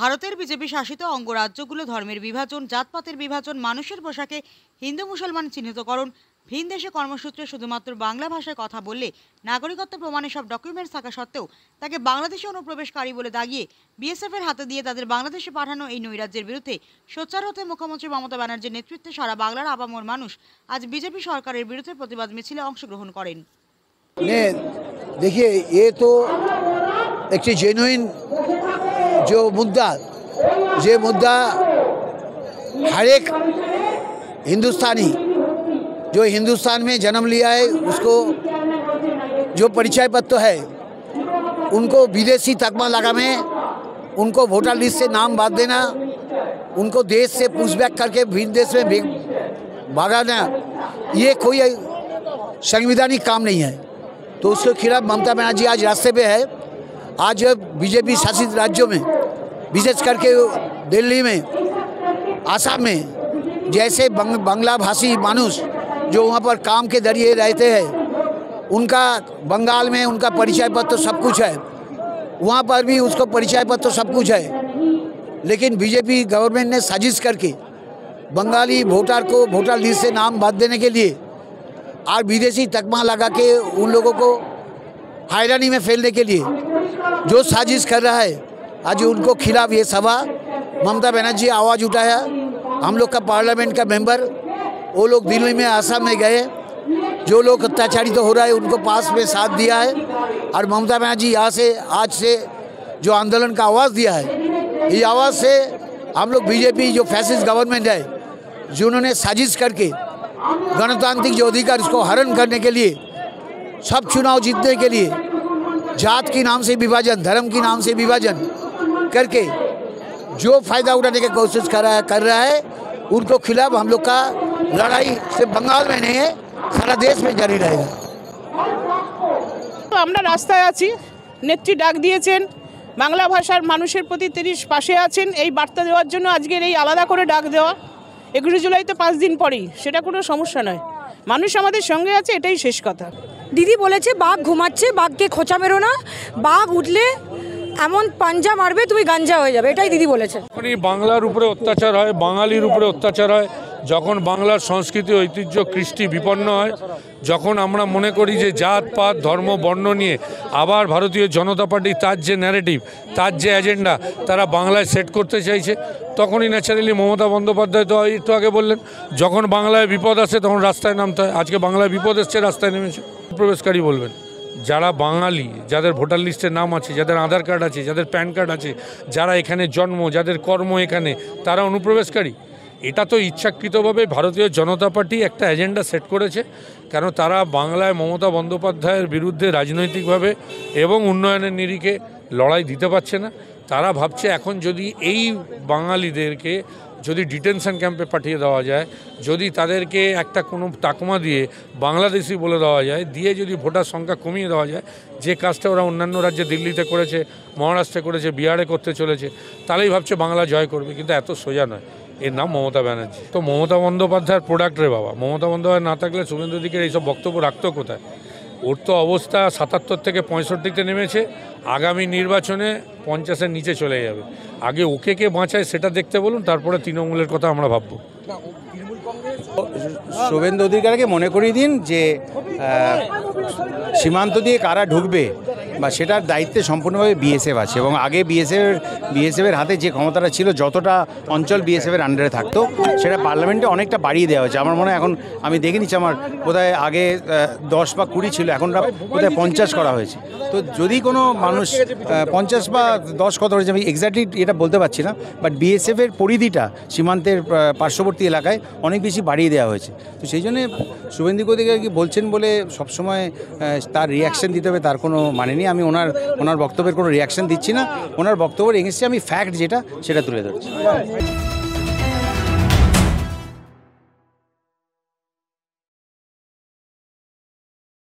ভারতের বিজেপি শাসিত অঙ্গরাজ্যগুলো ধর্মের বিভাজন, জাতপাতের বিভাজন, মানুষের পোশাকে হিন্দু মুসলমান চিহ্নিতকরণ, ভিন দেশে কর্মসূত্রে শুধুমাত্র বাংলা ভাষায় কথা বললে নাগরিকত্ব প্রমাণে সব ডকুমেন্টস থাকা সত্ত্বেও তাকে বাংলাদেশে অনুপ্রবেশকারী বলে দাগিয়ে বিএসএফ এর হাতে দিয়ে তাদের বাংলাদেশে পাঠানো এই নৈরাজ্যের বিরুদ্ধে সোচ্চার হতে মুখ্যমন্ত্রী মমতা ব্যানার্জির নেতৃত্বে সারা বাংলার আপামর মানুষ আজ বিজেপি সরকারের বিরুদ্ধে প্রতিবাদ মিছিলে অংশগ্রহণ করেন। देखिए, ये तो एक जेन्युइन जो मुद्दा, ये मुद्दा हर एक हिंदुस्तानी जो हिंदुस्तान में जन्म लिया है उसको जो परिचय पत्र है उनको विदेशी तकमा लगा में उनको वोटर लिस्ट से नाम बांट देना, उनको देश से पुशबैक करके भिन्न देश में भागाना, ये कोई संवैधानिक काम नहीं है। तो उसके खिलाफ ममता बनर्जी आज रास्ते पे है। आज बीजेपी शासित राज्यों में, विशेष करके दिल्ली में, आसाम में, जैसे बांग्ला भाषी मानुष जो वहाँ पर काम के जरिए रहते हैं, उनका बंगाल में उनका परिचय पत्र सब कुछ है, वहाँ पर भी उसको परिचय पत्र सब कुछ है। लेकिन बीजेपी गवर्नमेंट ने साजिश करके बंगाली वोटर को वोटर लिस्ट से नाम बांट देने के लिए और विदेशी तकमा लगा के उन लोगों को हैरानी में फैलने के लिए जो साजिश कर रहा है, आज उनको खिलाफ ये सभा ममता बनर्जी आवाज़ उठाया। हम लोग का पार्लियामेंट का मेंबर वो लोग दिल्ली में, आसाम में गए, जो लोग अत्याचारित हो रहा है उनको पास में साथ दिया है। और ममता बनर्जी यहाँ से आज से जो आंदोलन का आवाज़ दिया है, ये आवाज़ से हम लोग बीजेपी जो फैसिस्ट गवर्नमेंट है जिन्होंने साजिश करके गणतांत्रिक जो अधिकार उसको हरण करने के लिए, सब चुनाव जीतने के लिए जात के नाम से विभाजन, धर्म के नाम से विभाजन करके जो फायदा उठाने की कोशिश कर रहा है उनको खिलाफ हम लोग का लड़ाई सिर्फ बंगाल में नहीं है, सारा देश में जारी रहेगा। তো আমরা রাস্তায় আছি, নেত্রী ডাক দিয়েছেন, বাংলা ভাষার মানুষের প্রতি তিনি পাশে আছেন, এই বার্তা দেওয়ার জন্য আজকের এই আলাদা করে ডাক দেওয়া। 21 জুলাই তো 5 দিন পরেই, সেটা কোনো সমস্যা নয়, মানুষ আমাদের সঙ্গে আছে, এটাই শেষ কথা। দিদি বলেছে বাঘ ঘুমাচ্ছে, বাঘকে খোঁচা মেরো না, বাঘ উঠলে এমন পাঞ্জা মারবে তুমি গাঞ্জা হয়ে যাবে, এটাই দিদি বলেছে। বাংলার উপরে অত্যাচার হয়, বাঙালির উপরে অত্যাচার হয়, যখন বাংলার সংস্কৃতি, ঐতিহ্য, কৃষ্টি বিপন্ন হয়, যখন আমরা মনে করি যে জাত পাত ধর্ম বর্ণ নিয়ে আবার ভারতীয় জনতা পার্টি তার যে ন্যারেটিভ, তার যে এজেন্ডা তারা বাংলায় সেট করতে চাইছে, তখনই ন্যাচারালি মমতা বন্দ্যোপাধ্যায় তো একটু আগে বললেন যখন বাংলায় বিপদ আসে তখন রাস্তায় নামতে হয়। আজকে বাংলায় বিপদ এসছে, রাস্তায় নেমেছে। প্রবেশকারী বলবেন যারা বাঙালি, যাদের ভোটার লিস্টের নাম আছে, যাদের আধার কার্ড আছে, যাদের প্যান কার্ড আছে, যারা এখানে জন্ম, যাদের কর্ম এখানে, তারা অনুপ্রবেশকারী। এটা তো ইচ্ছাকৃতভাবে ভারতীয় জনতা পার্টি একটা এজেন্ডা সেট করেছে, কেন তারা বাংলায় মমতা বন্দ্যোপাধ্যায়ের বিরুদ্ধে রাজনৈতিকভাবে এবং উন্নয়নের নিরিখে লড়াই দিতে পারছে না। তারা ভাবছে এখন যদি এই বাঙালিদেরকে যদি ডিটেনশন ক্যাম্পে পাঠিয়ে দেওয়া যায়, যদি তাদেরকে একটা কোনো তাকমা দিয়ে বাংলাদেশি বলে দেওয়া যায়, দিয়ে যদি ভোটার সংখ্যা কমিয়ে দেওয়া যায়, যে কাজটা ওরা অন্যান্য রাজ্যে দিল্লিতে করেছে, মহারাষ্ট্রে করেছে, বিহারে করতে চলেছে, তাহলেই ভাবছে বাংলা জয় করবে। কিন্তু এত সোজা নয়। এর নাম মমতা ব্যানার্জি। তো মমতা বন্দ্যোপাধ্যায়ের প্রোডাক্ট রে বাবা। মমতা বন্দ্যোপাধ্যায় না থাকলে শুভেন্দু অধিকারী এইসব বক্তব্য রাখতো কোথায়? ওর তো অবস্থা 77 থেকে 65-তে নেমেছে, আগামী নির্বাচনে 50-এর নিচে চলে যাবে। আগে ওকে কে বাঁচায় সেটা দেখতে বলুন, তারপরে তৃণমূলের কথা আমরা ভাববো। শুভেন্দু অধিকারীকে মনে করিয়ে দিন যে সীমান্ত দিয়ে কারা ঢুকবে বা সেটার দায়িত্বে সম্পূর্ণভাবে বিএসএফ আছে, এবং আগে বিএসএফের হাতে যে ক্ষমতাটা ছিল, যতটা অঞ্চল বিএসএফের আন্ডারে থাকতো সেটা পার্লামেন্টে অনেকটা বাড়িয়ে দেওয়া হয়েছে। আমার মনে হয় এখন আমি দেখে নিচ্ছি, আমার বোধহয় আগে 10 বা 20 ছিল, এখন বোধহয় 50 করা হয়েছে। তো যদি কোনো মানুষ 50 বা 10 কত হয়েছে আমি এক্স্যাক্টলি এটা বলতে পারছি না, বাট বিএসএফের পরিধিটা সীমান্তের পার্শ্ববর্তী এলাকায় অনেক বেশি বাড়িয়ে দেওয়া হয়েছে। তো সেই জন্যে শুভেন্দু অধিকারী বলছেন বলে সবসময় তার রিয়াকশান দিতে হবে তার কোনো মানে নেই। আমি ওনার বক্তব্যের কোনো রিয়াকশান দিচ্ছি না, ওনার বক্তব্যের এগেইনস্টে আমি ফ্যাক্ট যেটা সেটা তুলে ধরছি।